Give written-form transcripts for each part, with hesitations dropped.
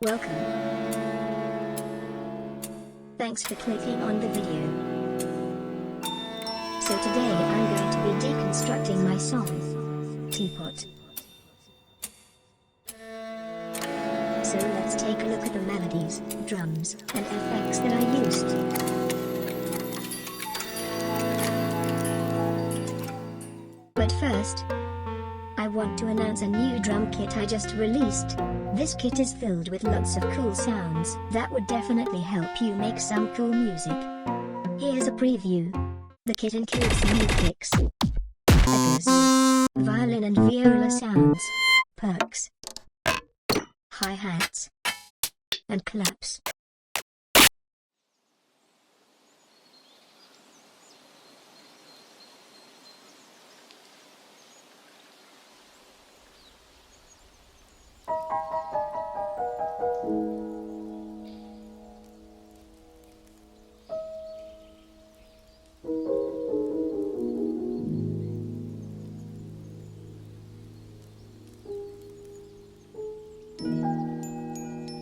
Welcome. Thanks for clicking on the video. So today I'm going to be deconstructing my song, Teapot. So let's take a look at the melodies, drums, and effects that I used. But first, I want to announce a new drum kit I just released. This kit is filled with lots of cool sounds that would definitely help you make some cool music. Here's a preview. The kit includes new kicks, echoes, violin and viola sounds, perks, hi-hats, and claps.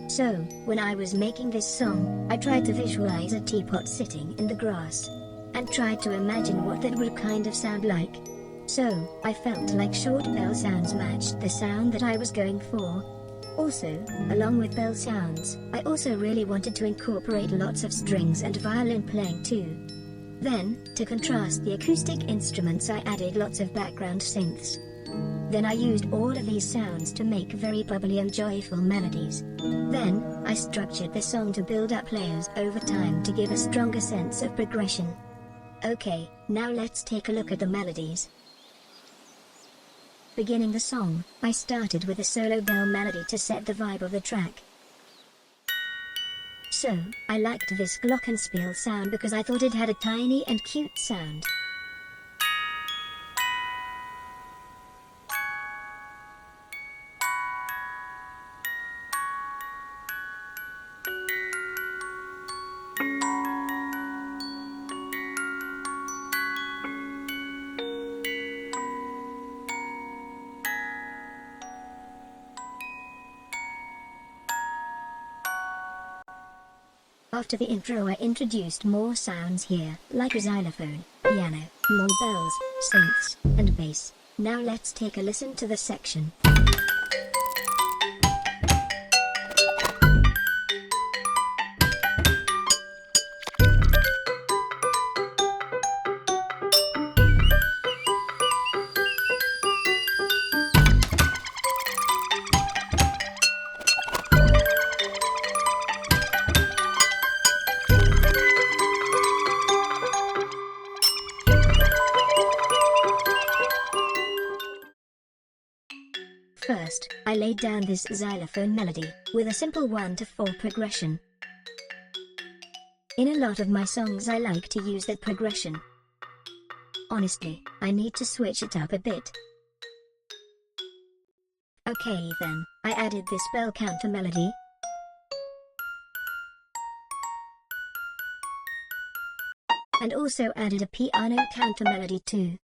So, when I was making this song, I tried to visualize a teapot sitting in the grass, and tried to imagine what that would kind of sound like. So, I felt like short bell sounds matched the sound that I was going for. Also, along with bell sounds, I also really wanted to incorporate lots of strings and violin playing too. Then, to contrast the acoustic instruments, I added lots of background synths. Then I used all of these sounds to make very bubbly and joyful melodies. Then, I structured the song to build up layers over time to give a stronger sense of progression. Okay, now let's take a look at the melodies. Beginning the song, I started with a solo bell melody to set the vibe of the track. So, I liked this glockenspiel sound because I thought it had a tiny and cute sound. After the intro, I introduced more sounds here, like a xylophone, piano, more bells, synths, and bass. Now let's take a listen to the section. First, I laid down this xylophone melody, with a simple 1-4 progression. In a lot of my songs I like to use that progression. Honestly, I need to switch it up a bit. Okay then, I added this bell counter melody. And also added a piano counter melody too.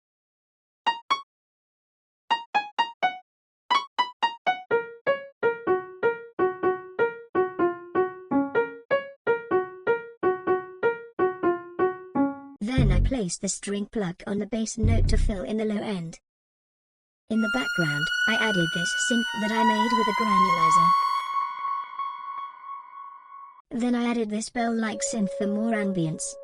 Then I placed the string plug on the bass note to fill in the low end. In the background, I added this synth that I made with a granulator. Then I added this bell-like synth for more ambience.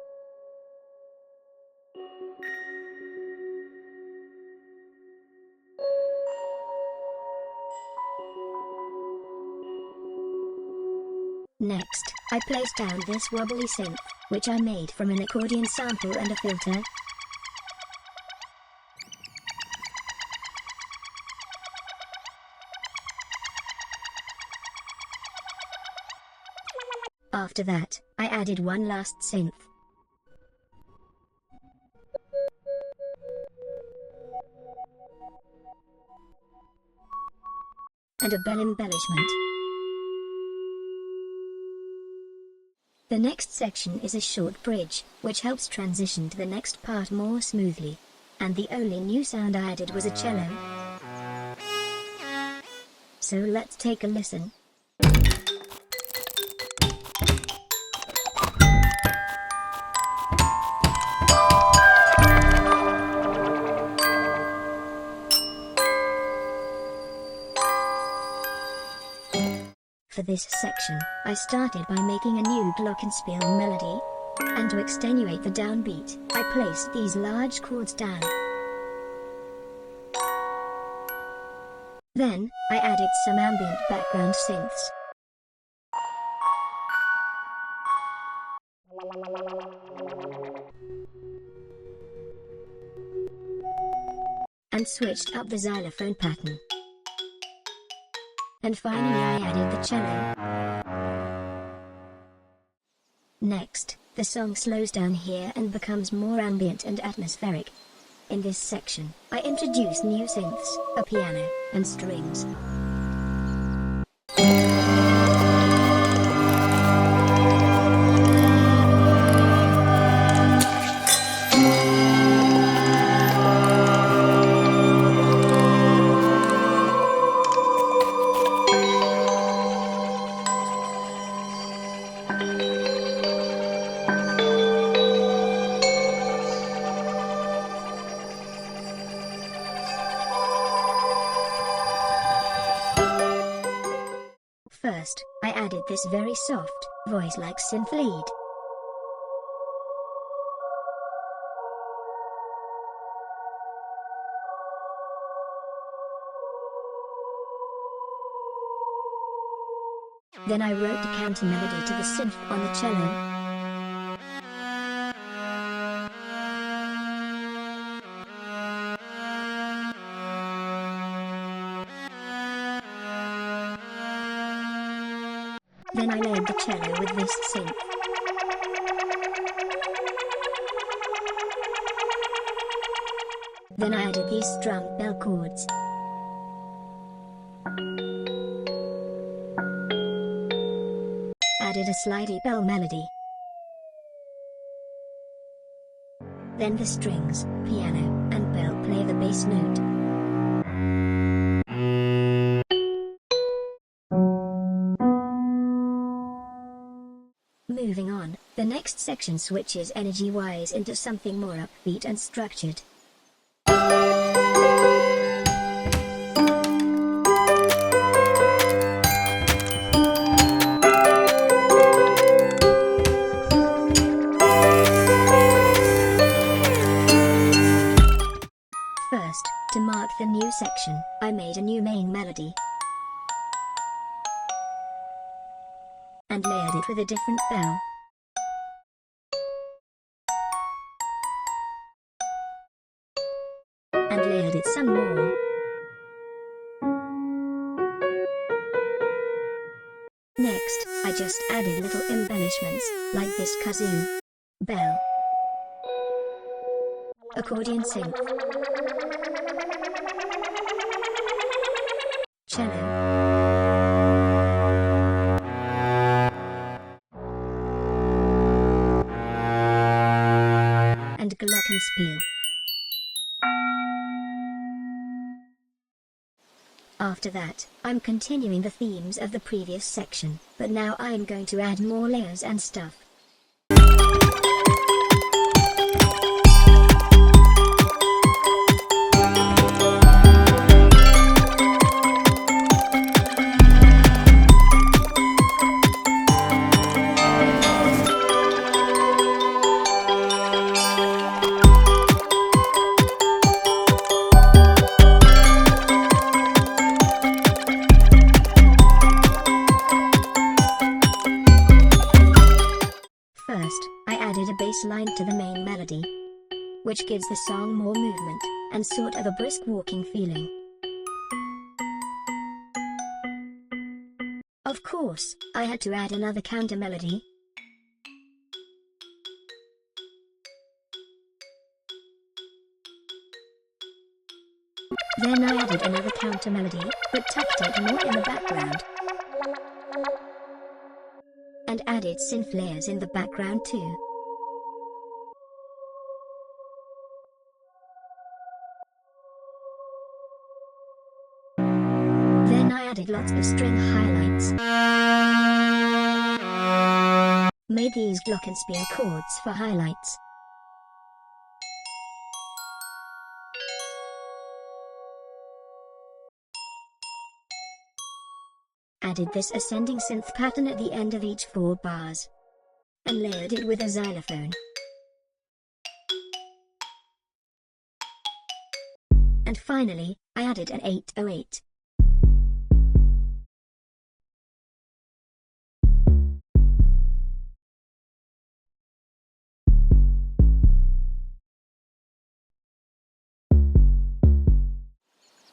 Next, I placed down this wobbly synth, which I made from an accordion sample and a filter. After that, I added one last synth. And a bell embellishment. The next section is a short bridge, which helps transition to the next part more smoothly. And the only new sound I added was a cello. So let's take a listen. this section, I started by making a new glockenspiel melody. And to extenuate the downbeat, I placed these large chords down. Then, I added some ambient background synths. And switched up the xylophone pattern. And finally I added the cello. Next, the song slows down here and becomes more ambient and atmospheric. In this section, I introduce new synths, a piano, and strings. First, I added this very soft, voice-like synth lead. Then I wrote a counter melody to the synth on the cello. Then I layered the cello with this synth. Then I added these strum bell chords. Added a slidey bell melody. Then the strings, piano, and bell play the bass note. Moving on, the next section switches energy-wise into something more upbeat and structured. First, to mark the new section, I made a new main melody. And layered it with a different bell. And layered it some more. Next, I just added little embellishments, like this kazoo, bell, accordion synth, cello, and glockenspiel. After that, I'm continuing the themes of the previous section, but now I'm going to add more layers and stuff. First, I added a bass line to the main melody, which gives the song more movement, and sort of a brisk walking feeling. Of course, I had to add another counter melody. Then I added another counter melody, but tucked it more in the background. And added synth layers in the background too. Then I added lots of string highlights. Made these glockenspiel chords for highlights. added this ascending synth pattern at the end of each 4 bars, and layered it with a xylophone. And finally, I added an 808.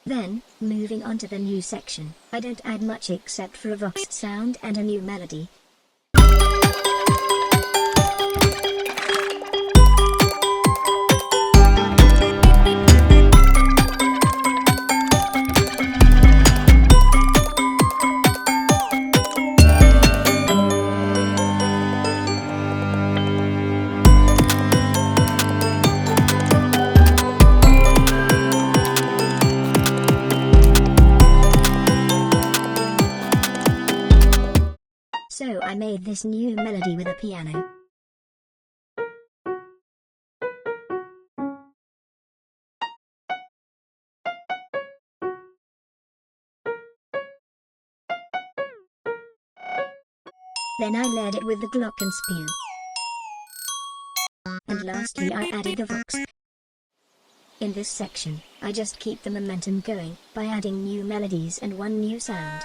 Then, moving on to the new section, I don't add much except for a vox sound and a new melody. So I made this new melody with a piano. Then I layered it with the glockenspiel. And lastly I added the vox. In this section, I just keep the momentum going by adding new melodies and one new sound.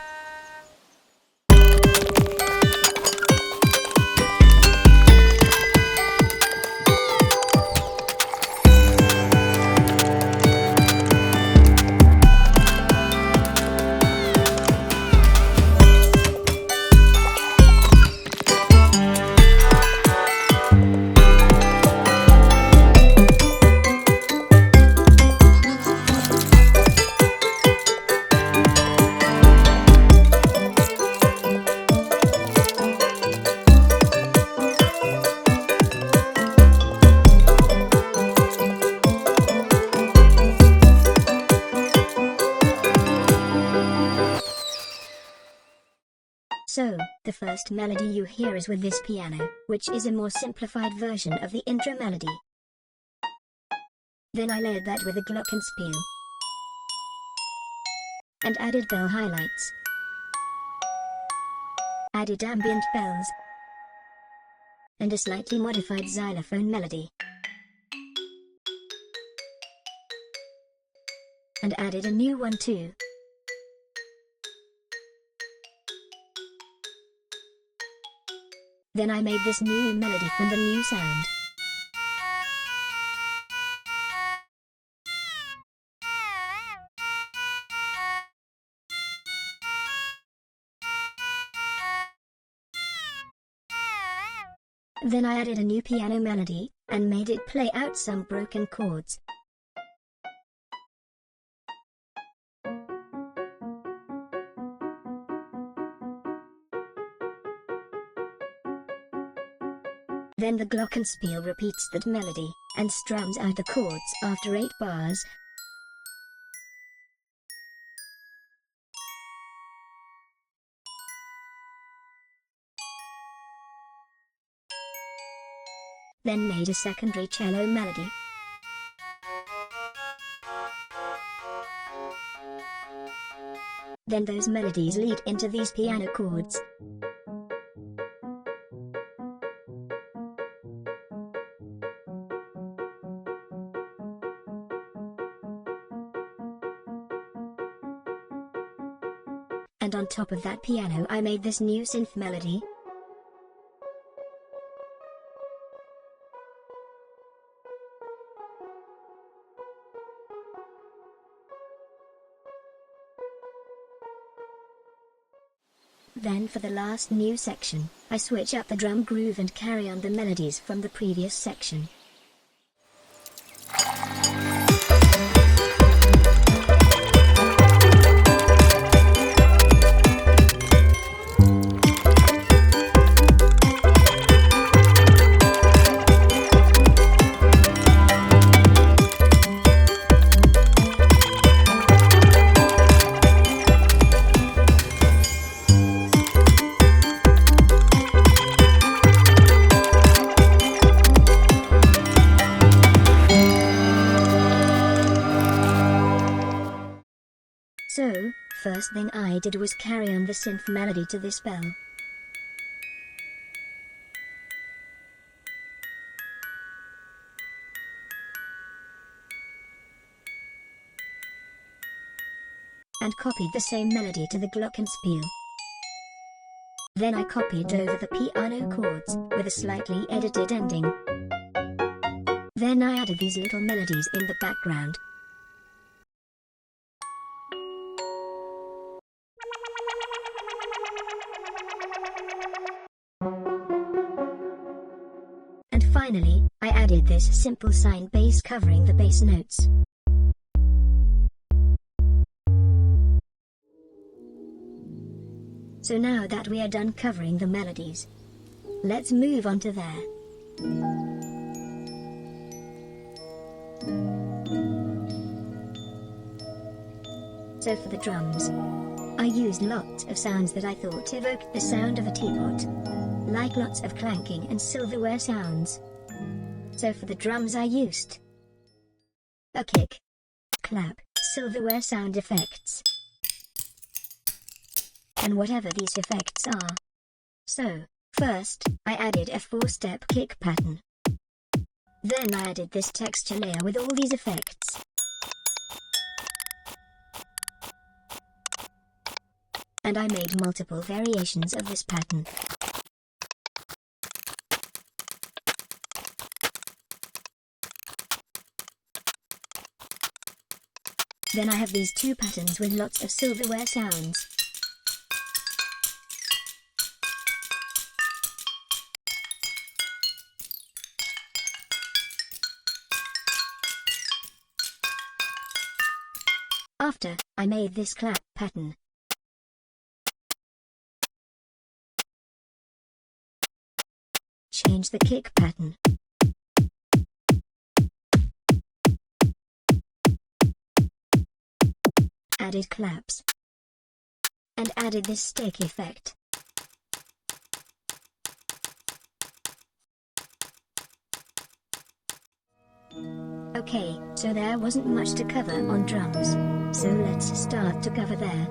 So, the first melody you hear is with this piano, which is a more simplified version of the intro melody. Then I layered that with a glockenspiel and added bell highlights, added ambient bells, and a slightly modified xylophone melody, and added a new one too. Then I made this new melody from the new sound. Then I added a new piano melody, and made it play out some broken chords. Then the glockenspiel repeats that melody, and strums out the chords after 8 bars. Then made a secondary cello melody. Then those melodies lead into these piano chords. And on top of that piano I made this new synth melody. Then for the last new section, I switch up the drum groove and carry on the melodies from the previous section. first thing I did was carry on the synth melody to this bell. And copied the same melody to the glockenspiel. Then I copied over the piano chords, with a slightly edited ending. Then I added these little melodies in the background. And finally, I added this simple sine bass covering the bass notes. So now that we are done covering the melodies, let's move on to there. So for the drums, I used lots of sounds that I thought evoked the sound of a teapot, like lots of clanking and silverware sounds. So for the drums I used a kick, clap, silverware sound effects, and whatever these effects are. So, first, I added a 4-step kick pattern. Then I added this texture layer with all these effects. And I made multiple variations of this pattern. Then I have these 2 patterns with lots of silverware sounds. After, I made this clap pattern. Change the kick pattern. Added claps. And added this stick effect. Okay, so there wasn't much to cover on drums, so let's start to cover there.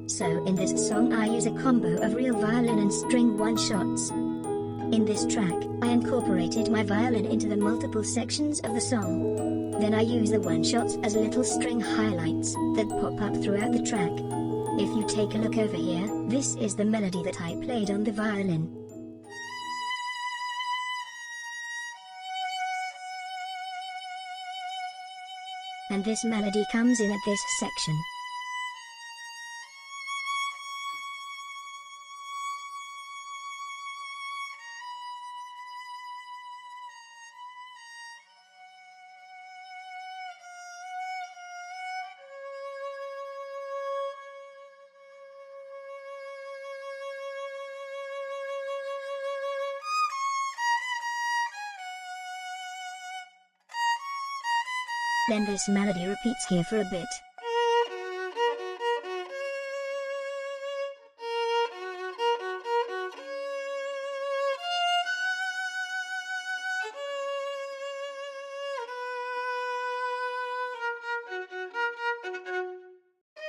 So in this song I use a combo of real violin and string one-shots. In this track, I incorporated my violin into the multiple sections of the song. Then I use the one-shots as little string highlights that pop up throughout the track. If you take a look over here, this is the melody that I played on the violin. And this melody comes in at this section. Then this melody repeats here for a bit.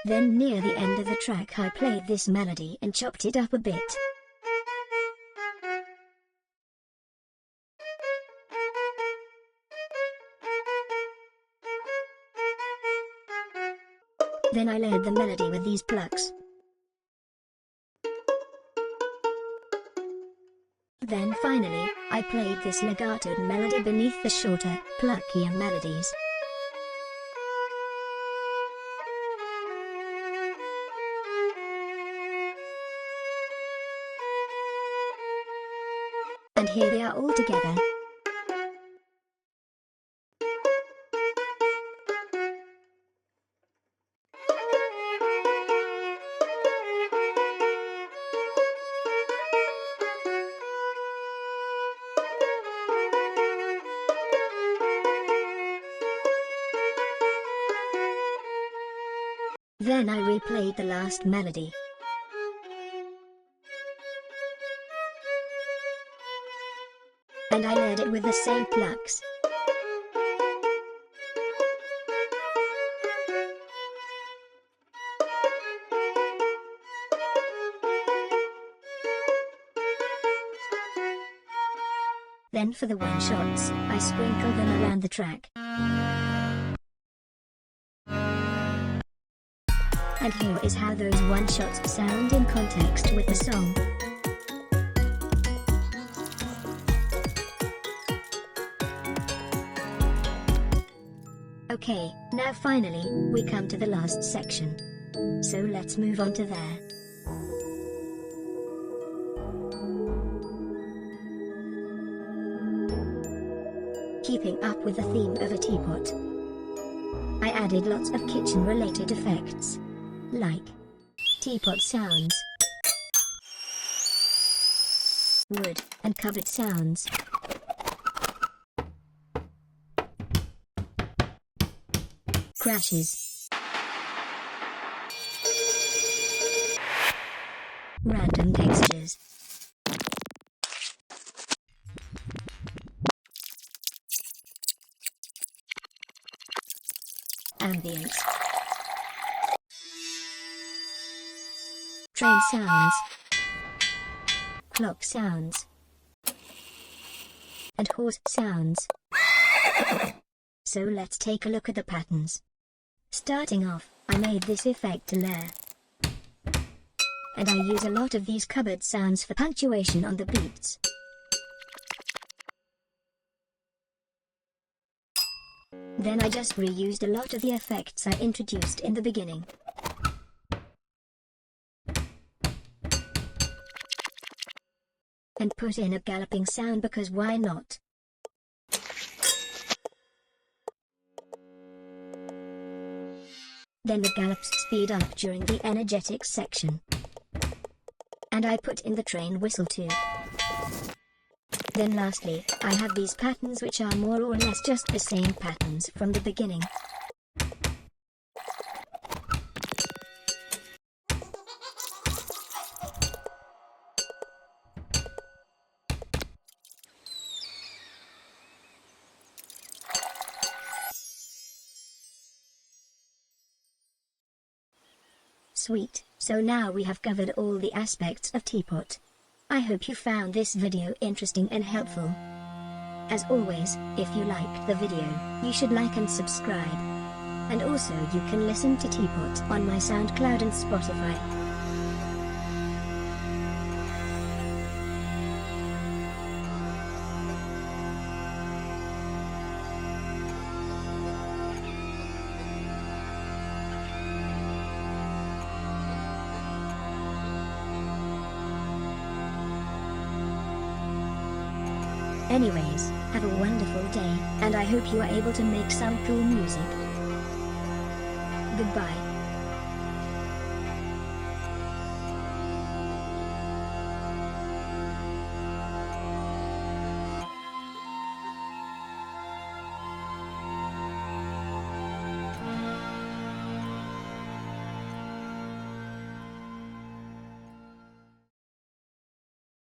Then near the end of the track I played this melody and chopped it up a bit. Then I layered the melody with these plucks. Then finally, I played this legatoed melody beneath the shorter, pluckier melodies. And here they are all together. Then I replayed the last melody. and I layered it with the same flux. Then for the one-shots, I sprinkle them around the track. And here is how those one-shots sound in context with the song. Okay, now finally, we come to the last section. So let's move on to there. Keeping up with the theme of a teapot, I added lots of kitchen-related effects, like teapot sounds, wood and cupboard sounds, crashes, random textures, ambience, train sounds, clock sounds, and horse sounds. So let's take a look at the patterns. Starting off, I made this effect layer. And I use a lot of these cupboard sounds for punctuation on the beats. Then I just reused a lot of the effects I introduced in the beginning. And put in a galloping sound because why not? Then the gallops speed up during the energetic section. And I put in the train whistle too. Then lastly, I have these patterns which are more or less just the same patterns from the beginning. Sweet, so now we have covered all the aspects of Teapot. I hope you found this video interesting and helpful. As always, if you liked the video, you should like and subscribe. And also you can listen to Teapot on my SoundCloud and Spotify. Anyways, have a wonderful day, and I hope you are able to make some cool music. Goodbye.